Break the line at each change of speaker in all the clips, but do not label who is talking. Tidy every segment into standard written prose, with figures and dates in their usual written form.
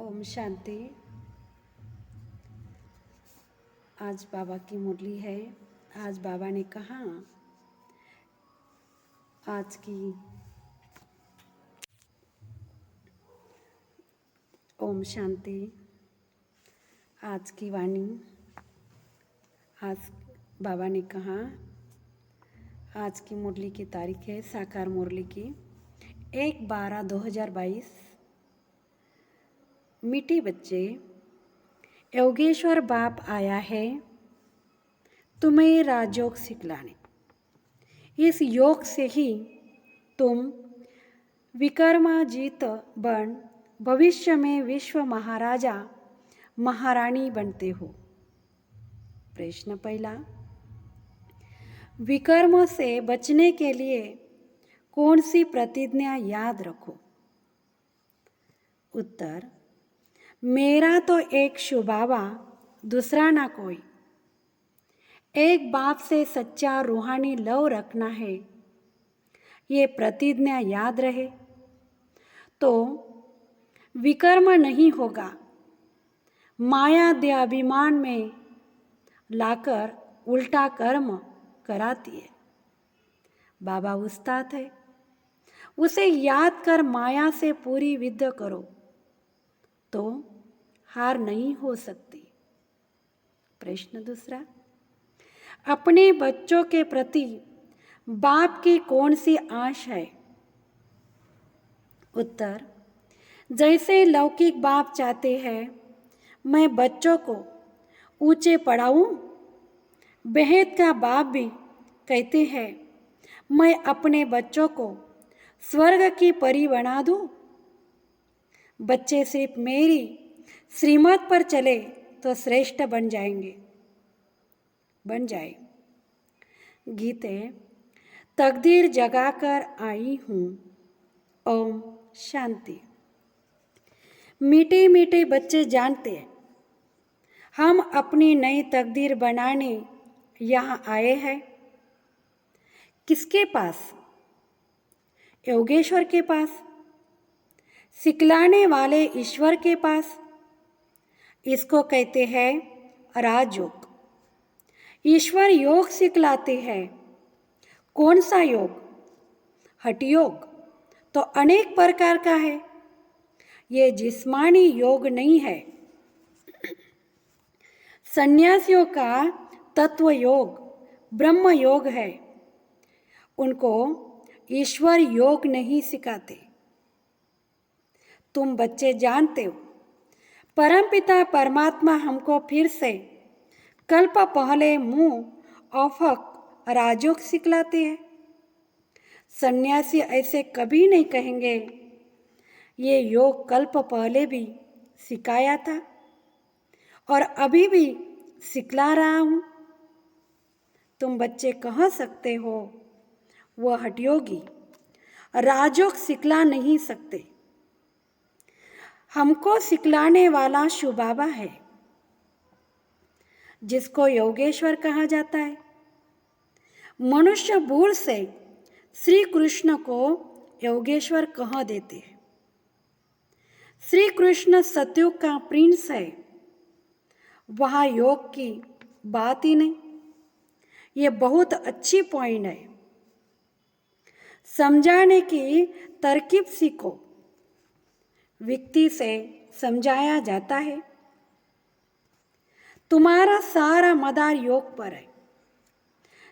ओम शांति। आज बाबा की मुरली है। आज बाबा ने कहा आज की ओम शांति। आज की वाणी। आज बाबा ने कहा आज की मुरली की तारीख है साकार मुरली की 1/12/2022। मीठे बच्चे, योगेश्वर बाप आया है तुम्हें राजयोग सिखलाने। इस योग से ही तुम विक्रमाजीत बन भविष्य में विश्व महाराजा महारानी बनते हो। प्रश्न पहला, विकर्म से बचने के लिए कौन सी प्रतिज्ञा याद रखो? उत्तर, मेरा तो एक शुबाबा, दूसरा ना कोई। एक बाप से सच्चा रूहानी लव रखना है, ये प्रतिज्ञा याद रहे तो विकर्म नहीं होगा। माया देहाभिमान में लाकर उल्टा कर्म कराती है। बाबा उस्ताद है, उसे याद कर माया से पूरी विद्या करो तो हार नहीं हो सकती। प्रश्न दूसरा, अपने बच्चों के प्रति बाप की कौन सी आश है? उत्तर, जैसे लौकिक बाप चाहते हैं मैं बच्चों को ऊंचे पढ़ाऊं, बेहद का बाप भी कहते हैं मैं अपने बच्चों को स्वर्ग की परी बना दूं। बच्चे सिर्फ मेरी श्रीमत पर चले तो श्रेष्ठ बन जाए। गीते तकदीर जगाकर आई हूँ। ओम शांति। मीठे मीठे बच्चे जानते हैं हम अपनी नई तकदीर बनाने यहाँ आए हैं। किसके पास? योगेश्वर के पास, सिखलाने वाले ईश्वर के पास। इसको कहते हैं राजयोग। ईश्वर योग सिखलाते हैं। कौन सा योग? हठ योग तो अनेक प्रकार का है, ये जिस्मानी योग नहीं है। सन्यासियों का तत्व योग ब्रह्म योग है, उनको ईश्वर योग नहीं सिखाते। तुम बच्चे जानते हो परमपिता परमात्मा हमको फिर से कल्प पहले मुंह औफक राजयोग सिखलाते हैं। सन्यासी ऐसे कभी नहीं कहेंगे ये योग कल्प पहले भी सिखाया था और अभी भी सिखला रहा हूँ। तुम बच्चे कह सकते हो वह हठयोगी राजयोग सिखला नहीं सकते। हमको सिखलाने वाला शुबाबा है, जिसको योगेश्वर कहा जाता है। मनुष्य भूल से श्री कृष्ण को योगेश्वर कह देते हैं। श्री कृष्ण सतयुग का प्रिंस है, वहाँ योग की बात ही नहीं। ये बहुत अच्छी पॉइंट है। समझाने की तरकीब सीखो। व्यक्ति से समझाया जाता है। तुम्हारा सारा मदार योग पर है।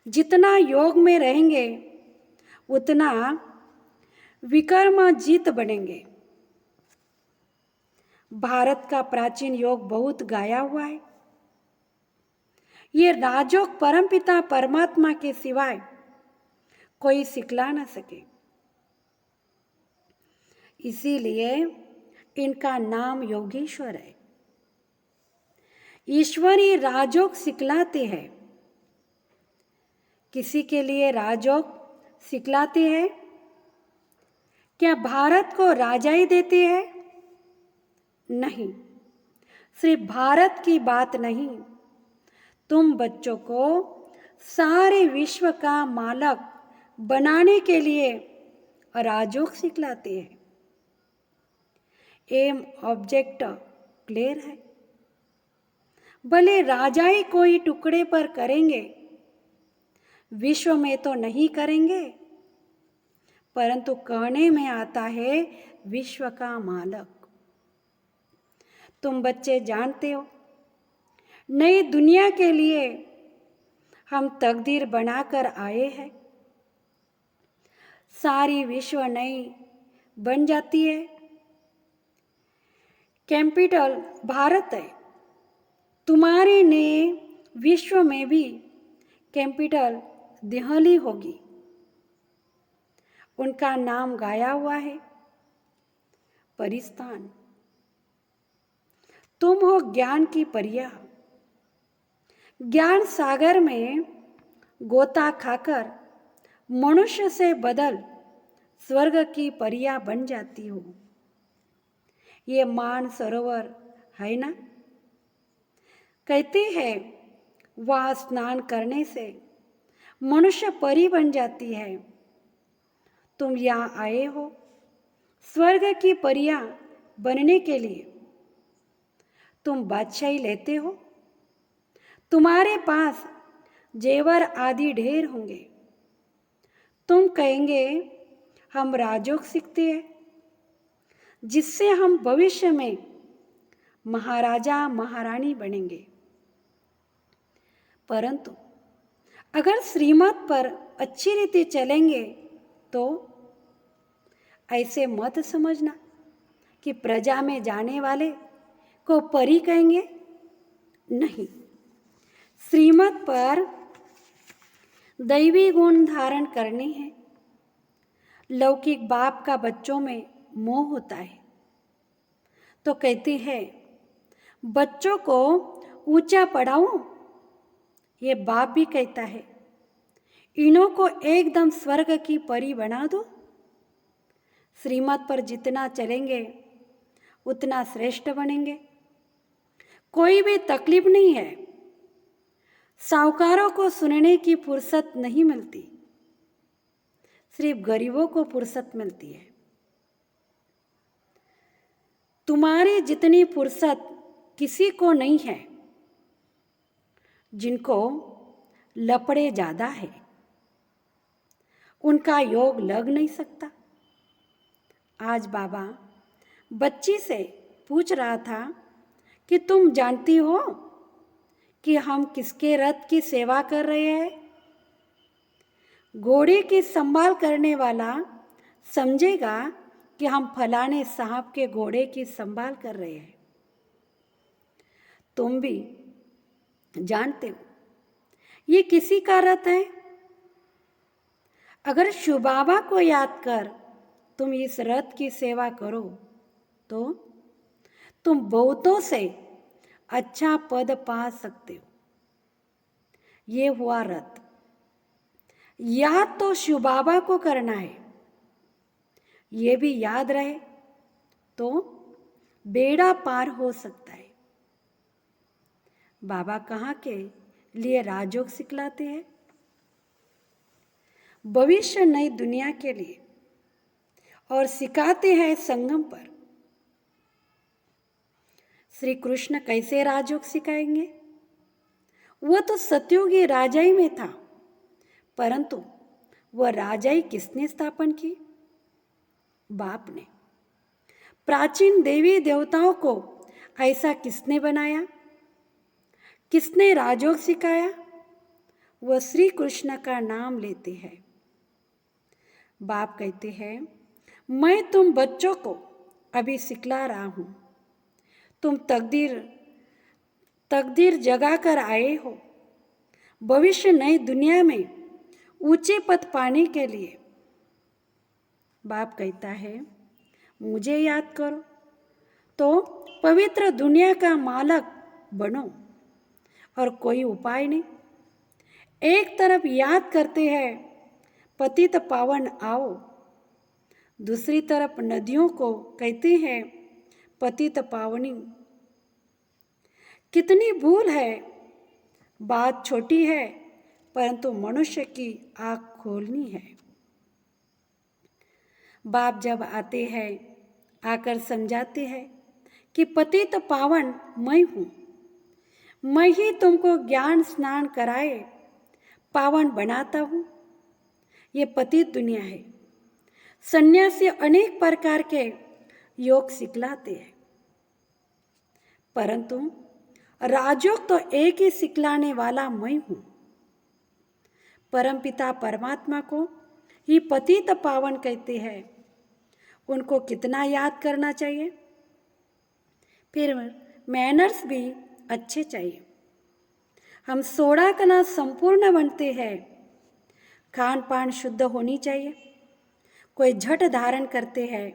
जितना योग में रहेंगे उतना विक्रमाजीत बनेंगे। भारत का प्राचीन योग बहुत गाया हुआ है। ये राजयोग परमपिता परमात्मा के सिवाय कोई सिखला न सके, इसीलिए इनका नाम योगेश्वर है। ईश्वरी राजयोग सिखलाते हैं। किसी के लिए राजयोग सिखलाते हैं? क्या भारत को राजा ही देते हैं? नहीं, सिर्फ भारत की बात नहीं, तुम बच्चों को सारे विश्व का मालक बनाने के लिए राजयोग सिखलाते हैं। एम ऑब्जेक्ट क्लियर है। भले राजाई कोई टुकड़े पर करेंगे, विश्व में तो नहीं करेंगे, परंतु कहने में आता है विश्व का मालक। तुम बच्चे जानते हो, नई दुनिया के लिए हम तकदीर बनाकर आए हैं। सारी विश्व नई बन जाती है। कैपिटल भारत है, तुम्हारे नए विश्व में भी कैपिटल दिल्ली होगी। उनका नाम गाया हुआ है, परिस्थान। तुम हो ज्ञान की परिया। ज्ञान सागर में गोता खाकर मनुष्य से बदल स्वर्ग की परिया बन जाती हो। ये मान सरोवर है ना? कहते हैं वहाँ स्नान करने से मनुष्य परी बन जाती है। तुम यहाँ आए हो स्वर्ग की परिया बनने के लिए। तुम बादशाही लेते हो, तुम्हारे पास जेवर आदि ढेर होंगे। तुम कहेंगे हम राजयोग सीखते हैं, जिससे हम भविष्य में महाराजा महारानी बनेंगे। परंतु अगर श्रीमत पर अच्छी रीति चलेंगे तो ऐसे मत समझना कि प्रजा में जाने वाले को परी कहेंगे। नहीं, श्रीमत पर दैवी गुण धारण करने हैं। लौकिक बाप का बच्चों में मोह होता है, तो कहती है बच्चों को ऊंचा पढ़ाऊं। ये बाप भी कहता है इन्हों को एकदम स्वर्ग की परी बना दो। श्रीमत पर जितना चलेंगे उतना श्रेष्ठ बनेंगे। कोई भी तकलीफ नहीं है। साहूकारों को सुनने की फुर्सत नहीं मिलती, सिर्फ गरीबों को फुर्सत मिलती है। तुम्हारी जितनी फुर्सत किसी को नहीं है। जिनको लपड़े ज्यादा है उनका योग लग नहीं सकता। आज बाबा बच्ची से पूछ रहा था कि तुम जानती हो कि हम किसके रथ की सेवा कर रहे हैं? घोड़े की संभाल करने वाला समझेगा कि हम फलाने साहब के घोड़े की संभाल कर रहे हैं। तुम भी जानते हो ये किसी का रथ है। अगर शिव बाबा को याद कर तुम इस रथ की सेवा करो तो तुम बहुतों से अच्छा पद पा सकते हो। ये हुआ रथ। याद तो शिव बाबा को करना है। ये भी याद रहे तो बेड़ा पार हो सकता है। बाबा कहाँ के लिए राजयोग सिखलाते हैं? भविष्य नई दुनिया के लिए, और सिखाते हैं संगम पर। श्री कृष्ण कैसे राजयोग सिखाएंगे? वह तो सतयुगी राजाई में था, परंतु वह राजाई किसने स्थापन की? बाप ने। प्राचीन देवी देवताओं को ऐसा किसने बनाया? किसने राजयोग सिखाया? वह श्री कृष्ण का नाम लेते हैं। बाप कहते हैं मैं तुम बच्चों को अभी सिखला रहा हूं। तुम तकदीर जगा कर आए हो भविष्य नई दुनिया में ऊंचे पद पाने के लिए। बाप कहता है मुझे याद करो तो पवित्र दुनिया का मालक बनो, और कोई उपाय नहीं। एक तरफ याद करते हैं पतित पावन आओ, दूसरी तरफ नदियों को कहते हैं पतित पावनी। कितनी भूल है। बात छोटी है परंतु मनुष्य की आँख खोलनी है। बाप जब आते हैं आकर समझाते हैं कि पतित पावन मैं हूँ, मैं ही तुमको ज्ञान स्नान कराए पावन बनाता हूँ। ये पतित दुनिया है। सन्यासी अनेक प्रकार के योग सिखलाते हैं, परंतु राजयोग तो एक ही सिखलाने वाला मैं हूँ। परमपिता परमात्मा को ही पतित पावन कहते हैं। उनको कितना याद करना चाहिए। फिर मैनर्स भी अच्छे चाहिए। हम 16 कला संपूर्ण बनते हैं। खान पान शुद्ध होनी चाहिए। कोई झट धारण करते हैं।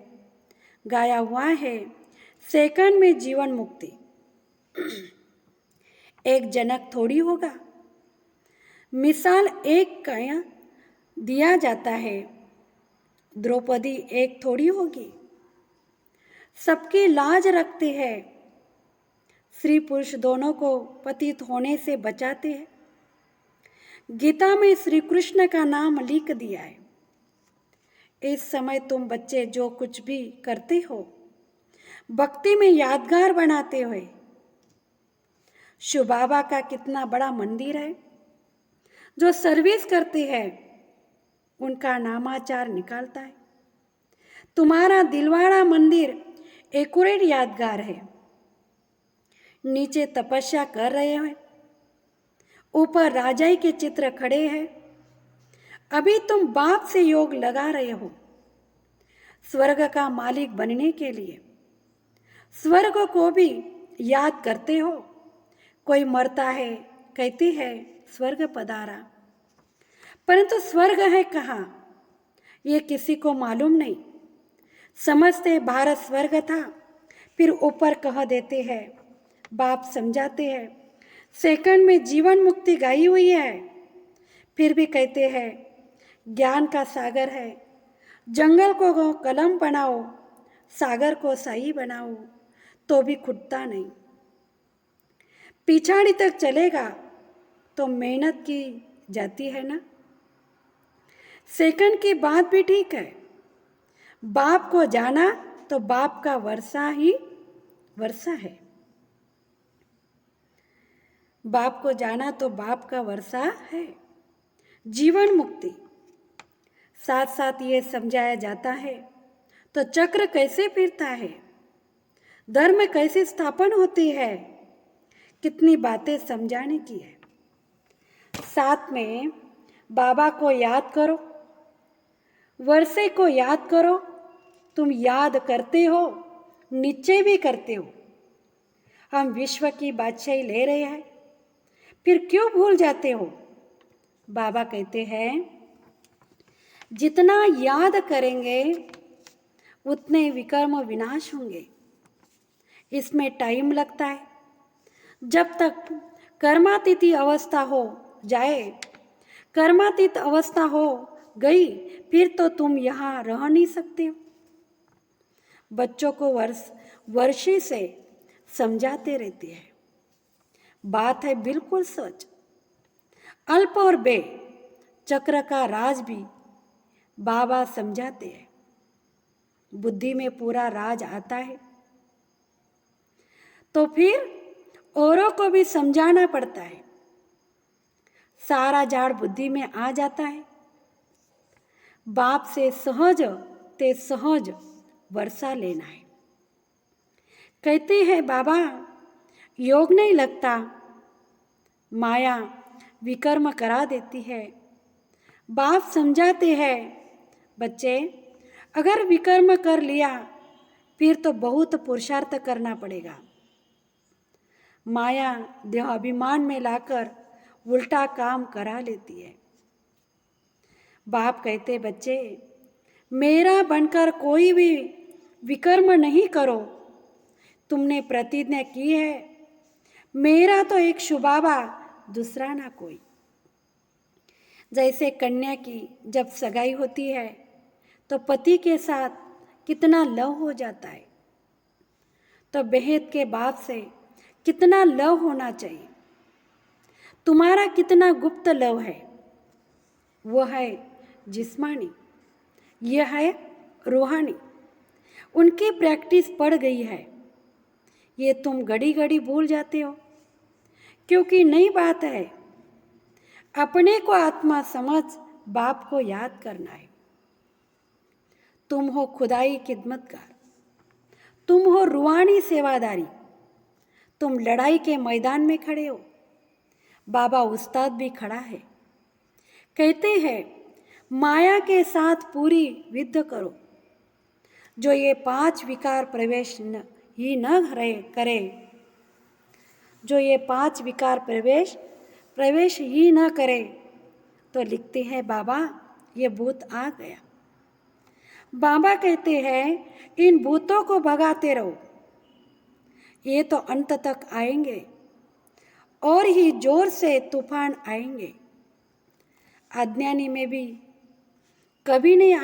गाया हुआ है, सेकंड में जीवन मुक्ति। एक जनक थोड़ी होगा। मिसाल एक का दिया जाता है, द्रौपदी एक थोड़ी होगी। सबकी लाज रखते हैं। स्त्री पुरुष दोनों को पतित होने से बचाते हैं। गीता में श्री कृष्ण का नाम लिख दिया है। इस समय तुम बच्चे जो कुछ भी करते हो, भक्ति में यादगार बनाते हुए। शिव बाबा का कितना बड़ा मंदिर है। जो सर्विस करते हैं उनका नामाचार निकालता है। तुम्हारा दिलवाड़ा मंदिर एक्यूरेट यादगार है। नीचे तपस्या कर रहे हैं, ऊपर राजाई के चित्र खड़े हैं। अभी तुम बाप से योग लगा रहे हो स्वर्ग का मालिक बनने के लिए। स्वर्ग को भी याद करते हो। कोई मरता है, कहते हैं स्वर्ग पधारा, परंतु स्वर्ग है कहाँ ये किसी को मालूम नहीं। समझते भारत स्वर्ग था, फिर ऊपर कह देते हैं। बाप समझाते हैं सेकंड में जीवन मुक्ति गाई हुई है, फिर भी कहते हैं ज्ञान का सागर है। जंगल को कलम बनाओ, सागर को सही बनाओ, तो भी खुटता नहीं। पिछाड़ी तक चलेगा तो मेहनत की जाती है ना। सेकंड की बात भी ठीक है। बाप को जाना तो बाप का वर्षा ही वर्षा है। बाप को जाना तो बाप का वर्षा है। जीवन मुक्ति साथ साथ ये समझाया जाता है तो चक्र कैसे फिरता है, धर्म कैसे स्थापन होती है, कितनी बातें समझाने की है। साथ में बाबा को याद करो, वर्षे को याद करो। तुम याद करते हो, निश्चय भी करते हो। हम विश्व की बादशाही ले रहे हैं, फिर क्यों भूल जाते हो। बाबा कहते हैं जितना याद करेंगे उतने विकर्म विनाश होंगे। इसमें टाइम लगता है। जब तक कर्मातीत अवस्था हो जाए, कर्मातीत अवस्था हो गई, फिर तो तुम यहाँ रह नहीं सकते हो। बच्चों को वर्षे से समझाते रहते हैं। बात है बिल्कुल सच। अल्प और बे चक्र का राज भी बाबा समझाते हैं। बुद्धि में पूरा राज आता है तो फिर औरों को भी समझाना पड़ता है। सारा झाड़ बुद्धि में आ जाता है। बाप से सहज ते सहज वर्षा लेना है। कहते हैं बाबा योग नहीं लगता, माया विकर्म करा देती है। बाप समझाते हैं बच्चे अगर विकर्म कर लिया फिर तो बहुत पुरुषार्थ करना पड़ेगा। माया देह अभिमान में लाकर उल्टा काम करा लेती है। बाप कहते बच्चे मेरा बनकर कोई भी विकर्म नहीं करो। तुमने प्रतिज्ञा की है, मेरा तो एक शुबाबा, दूसरा ना कोई। जैसे कन्या की जब सगाई होती है तो पति के साथ कितना लव हो जाता है, तो बेहद के बाप से कितना लव होना चाहिए। तुम्हारा कितना गुप्त लव है, वो है जिस्मानी, यह है रूहानी। उनकी प्रैक्टिस पड़ गई है। ये तुम घड़ी घड़ी भूल जाते हो, क्योंकि नई बात है। अपने को आत्मा समझ बाप को याद करना है। तुम हो खुदाई खिदमतगार, तुम हो रूहानी सेवादारी, तुम लड़ाई के मैदान में खड़े हो। बाबा उस्ताद भी खड़ा है, कहते हैं माया के साथ पूरी युद्ध करो। जो ये 5 विकार ही न करे, जो ये 5 विकार प्रवेश ही न करे, तो लिखते हैं बाबा ये भूत आ गया। बाबा कहते हैं इन भूतों को भगाते रहो, ये तो अंत तक आएंगे और ही जोर से तूफान आएंगे। अज्ञानी में भी कभी नहीं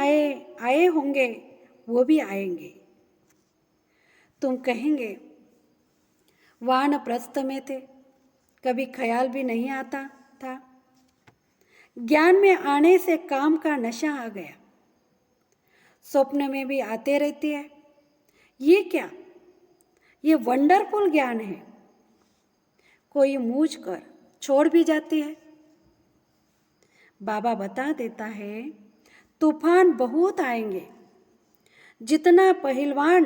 आए होंगे, वो भी आएंगे। तुम कहेंगे वानप्रस्थ में थे, कभी ख्याल भी नहीं आता था। ज्ञान में आने से काम का नशा आ गया, स्वप्न में भी आते रहते हैं। ये क्या, ये वंडरफुल ज्ञान है। कोई मूझ कर छोड़ भी जाती है। बाबा बता देता है तूफान बहुत आएंगे। जितना पहलवान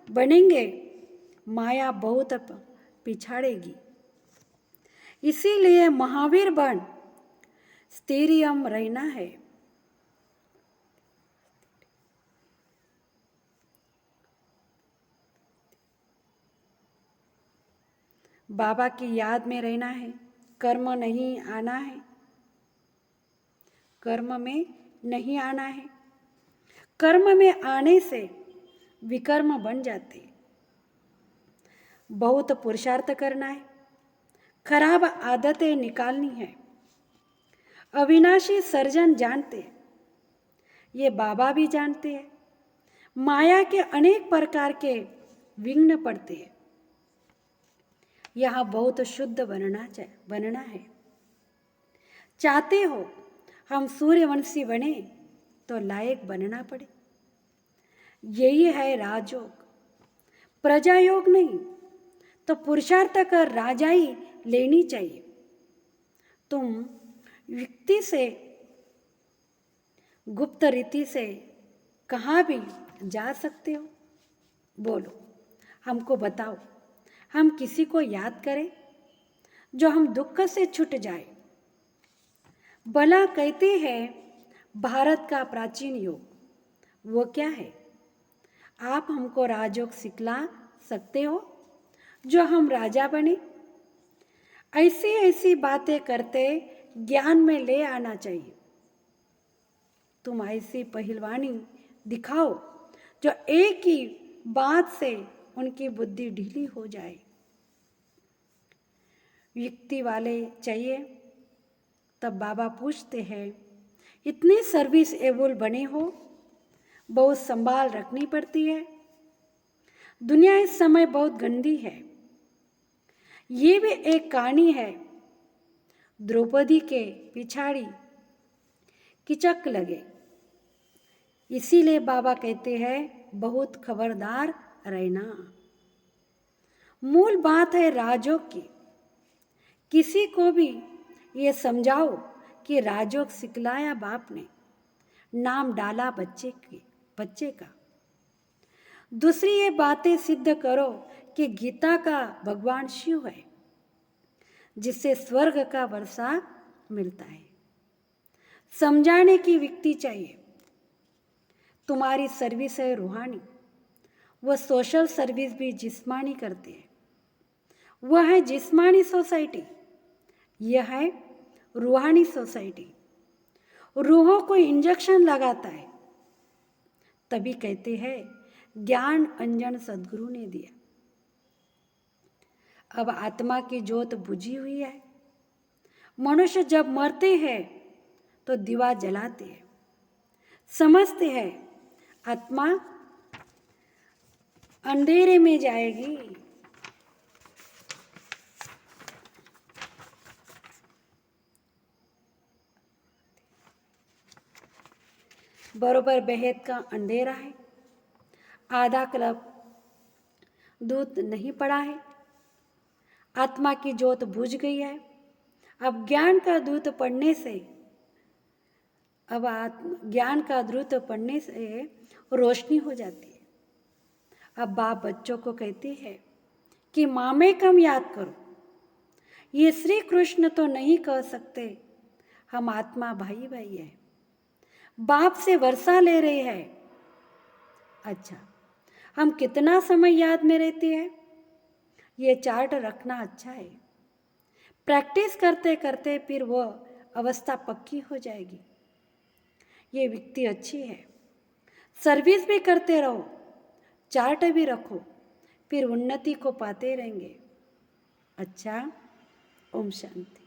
बनेंगे माया बहुत पिछाड़ेगी। इसीलिए महावीर बन स्थिरियम रहना है। बाबा की याद में रहना है, कर्म नहीं आना है, कर्म में नहीं आना है। कर्म में आने से विकर्म बन जाते। बहुत पुरुषार्थ करना है, खराब आदतें निकालनी है। अविनाशी सर्जन जानते, ये बाबा भी जानते हैं। माया के अनेक प्रकार के विघ्न पड़ते हैं। यहाँ बहुत शुद्ध बनना है। चाहते हो हम सूर्यवंशी बने तो लायक बनना पड़े। यही है राजयोग, प्रजायोग नहीं। तो पुरुषार्थ कर राजाई लेनी चाहिए। तुम युक्ति से गुप्त रीति से कहाँ भी जा सकते हो। बोलो, हमको बताओ, हम किसी को याद करें जो हम दुख से छूट जाए। भला कहते हैं भारत का प्राचीन योग, वो क्या है? आप हमको राजयोग सिखला सकते हो जो हम राजा बने? ऐसी ऐसी बातें करते ज्ञान में ले आना चाहिए। तुम ऐसी पहलवानी दिखाओ जो एक ही बात से उनकी बुद्धि ढीली हो जाए। युक्ति वाले चाहिए। तब बाबा पूछते हैं इतनी सर्विस एबल बने हो, बहुत संभाल रखनी पड़ती है। दुनिया इस समय बहुत गंदी है। ये भी एक कहानी है। द्रौपदी के पिछाड़ी किचक लगे। इसीलिए बाबा कहते हैं बहुत खबरदार रहना। मूल बात है राजयोग की। किसी को भी ये समझाओ कि राजयोग सिखलाया बाप ने, नाम डाला बच्चे का। दूसरी ये बातें सिद्ध करो कि गीता का भगवान शिव है, जिससे स्वर्ग का वर्षा मिलता है। समझाने की व्यक्ति चाहिए। तुम्हारी सर्विस है रूहानी, वह सोशल सर्विस भी जिस्मानी करते हैं। वह है जिस्मानी सोसाइटी, यह है रूहानी सोसाइटी। रूहों को इंजेक्शन लगाता है, तभी कहते हैं ज्ञान अंजन सद्गुरु ने दिया। अब आत्मा की ज्योत बुझी हुई है। मनुष्य जब मरते हैं तो दिवा जलाते हैं, समझते हैं आत्मा अंधेरे में जाएगी। बरोबर बेहद का अंधेरा है। आधा कल्प दूत नहीं पड़ा है। आत्मा की ज्योत बुझ गई है। अब ज्ञान का दूत पढ़ने से रोशनी हो जाती है। अब बाप बच्चों को कहती है कि माँ में कम याद करो। ये श्री कृष्ण तो नहीं कह सकते, हम आत्मा भाई भाई है। बाप से वर्षा ले रहे हैं। अच्छा, हम कितना समय याद में रहते हैं? ये चार्ट रखना अच्छा है। प्रैक्टिस करते करते फिर वो अवस्था पक्की हो जाएगी। ये व्यक्ति अच्छी है। सर्विस भी करते रहो, चार्ट भी रखो, फिर उन्नति को पाते रहेंगे। अच्छा, ओम शांति।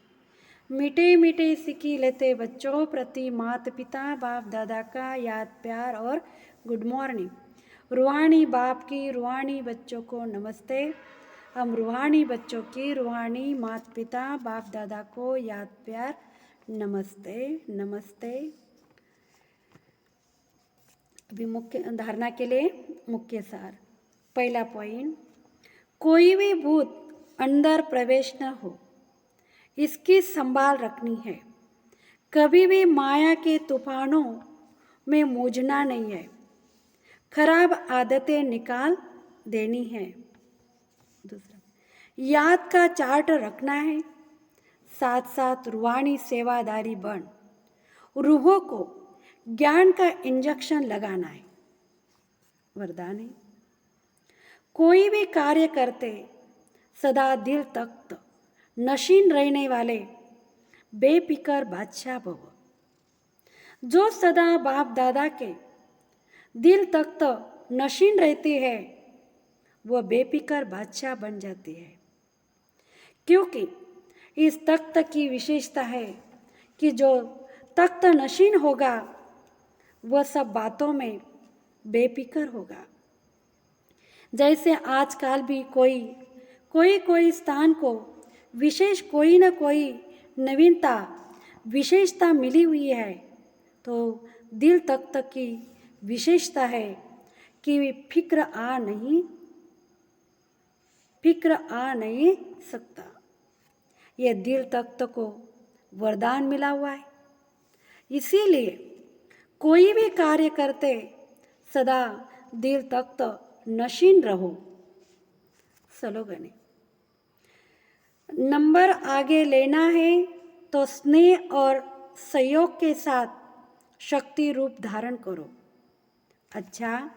मीठे मीठे सिक्की लेते बच्चों प्रति माता पिता बाप दादा का याद प्यार और गुड मॉर्निंग। रूहानी बाप की रूहानी बच्चों को नमस्ते। हम रूहानी बच्चों की रूहानी माता पिता बाप दादा को याद प्यार नमस्ते नमस्ते। अभी मुख्य धारणा के लिए मुख्य सार। पहला पॉइंट, कोई भी भूत अंदर प्रवेश न हो, इसकी संभाल रखनी है। कभी भी माया के तूफानों में मूझना नहीं है। खराब आदतें निकाल देनी है। दूसरा, याद का चार्ट रखना है। साथ साथ रूहानी सेवादारी बन रूहों को ज्ञान का इंजेक्शन लगाना है। वरदान है, कोई भी कार्य करते सदा दिल तख्त नशीन रहने वाले बेफिकर बादशाह भव। जो सदा बाप दादा के दिल तख्त नशीन रहती है वह बेफिकर बादशाह बन जाती है। क्योंकि इस तख्त की विशेषता है कि जो तख्त नशीन होगा वह सब बातों में बेफिकर होगा। जैसे आजकल भी कोई स्थान को विशेष कोई न कोई नवीनता विशेषता मिली हुई है, तो दिल तख्त की विशेषता है कि फिक्र आ नहीं सकता। यह दिल तख्त को वरदान मिला हुआ है। इसीलिए कोई भी कार्य करते सदा दिल तख्त नशीन रहो। स्लोगन है, नंबर आगे लेना है तो स्नेह और सहयोग के साथ शक्ति रूप धारण करो। अच्छा,